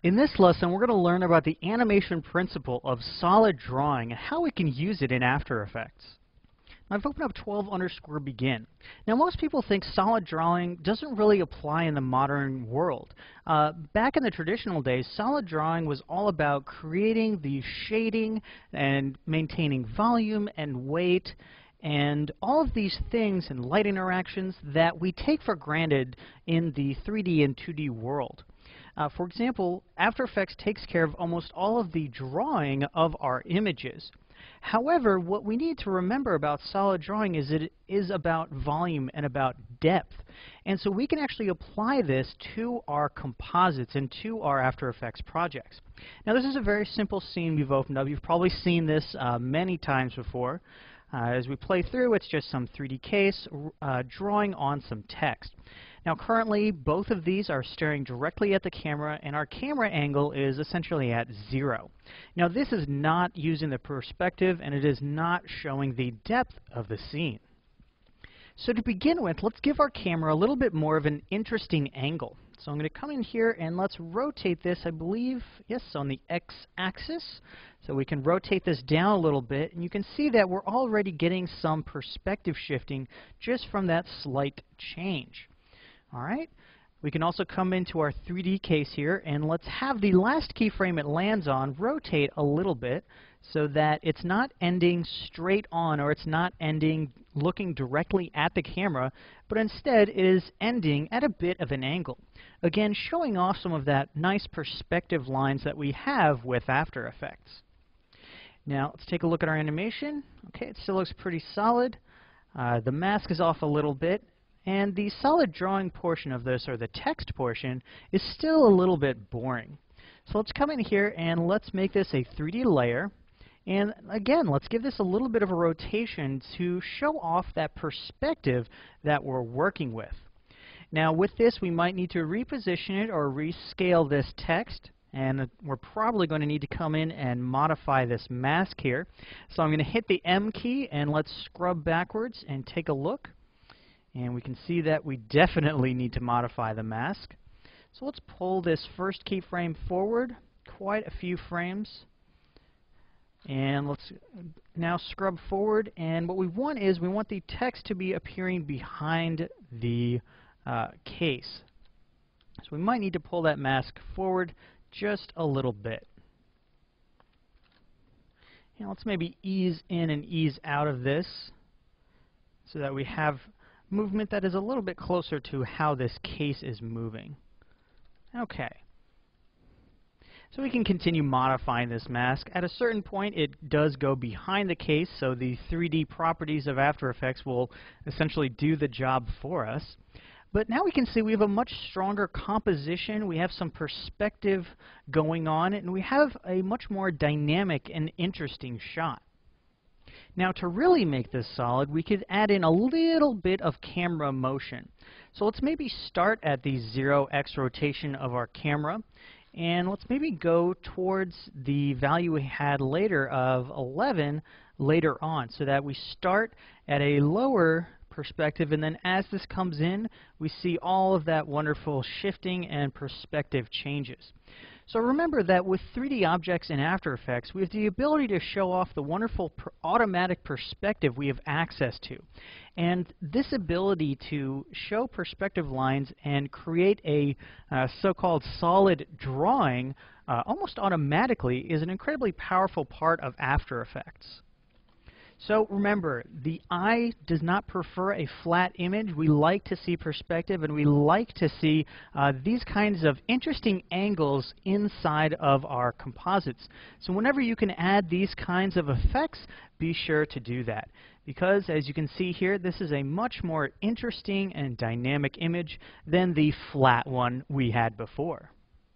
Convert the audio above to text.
In this lesson, we're going to learn about the animation principle of solid drawing and how we can use it in After Effects. I've opened up 12_begin. Now, most people think solid drawing doesn't really apply in the modern world. Back in the traditional days, solid drawing was all about creating the shading and maintaining volume and weight and all of these things and light interactions that we take for granted in the 3D and 2D world. For example, After Effects takes care of almost all of the drawing of our images. However, what we need to remember about solid drawing is it is about volume and about depth. And so we can actually apply this to our composites and to our After Effects projects. Now, this is a very simple scene we've opened up. You've probably seen this many times before. As we play through, it's just some 3D case drawing on some text. Now, currently, both of these are staring directly at the camera, and our camera angle is essentially at 0. Now, this is not using the perspective, and it is not showing the depth of the scene. So to begin with, let's give our camera a little bit more of an interesting angle. So I'm going to come in here and let's rotate this, I believe, yes, on the x-axis. So we can rotate this down a little bit, and you can see that we're already getting some perspective shifting just from that slight change. All right, we can also come into our 3D case here, and let's have the last keyframe it lands on rotate a little bit so that it's not ending straight on, or it's not ending looking directly at the camera, but instead it is ending at a bit of an angle. Again, showing off some of that nice perspective lines that we have with After Effects. Now, let's take a look at our animation. Okay, it still looks pretty solid. The mask is off a little bit. And the solid drawing portion of this, or the text portion, is still a little bit boring. So let's come in here and let's make this a 3D layer. And again, let's give this a little bit of a rotation to show off that perspective that we're working with. Now, with this, we might need to reposition it or rescale this text. And we're probably going to need to come in and modify this mask here. So I'm going to hit the M key and let's scrub backwards and take a look. And we can see that we definitely need to modify the mask. So let's pull this first keyframe forward quite a few frames. And let's now scrub forward. And what we want is we want the text to be appearing behind the case. So we might need to pull that mask forward just a little bit. And let's maybe ease in and ease out of this so that we have movement that is a little bit closer to how this case is moving. Okay. So we can continue modifying this mask. At a certain point, it does go behind the case, so the 3D properties of After Effects will essentially do the job for us. But now we can see we have a much stronger composition, we have some perspective going on, and we have a much more dynamic and interesting shot. Now, to really make this solid, we could add in a little bit of camera motion. So let's maybe start at the 0x rotation of our camera, and let's maybe go towards the value we had later of 11 later on, so that we start at a lower perspective, and then as this comes in, we see all of that wonderful shifting and perspective changes. So remember that with 3D objects in After Effects, we have the ability to show off the wonderful automatic perspective we have access to. And this ability to show perspective lines and create a so-called solid drawing almost automatically is an incredibly powerful part of After Effects. So remember, the eye does not prefer a flat image. We like to see perspective, and we like to see these kinds of interesting angles inside of our composites. So whenever you can add these kinds of effects, be sure to do that. Because, as you can see here, this is a much more interesting and dynamic image than the flat one we had before.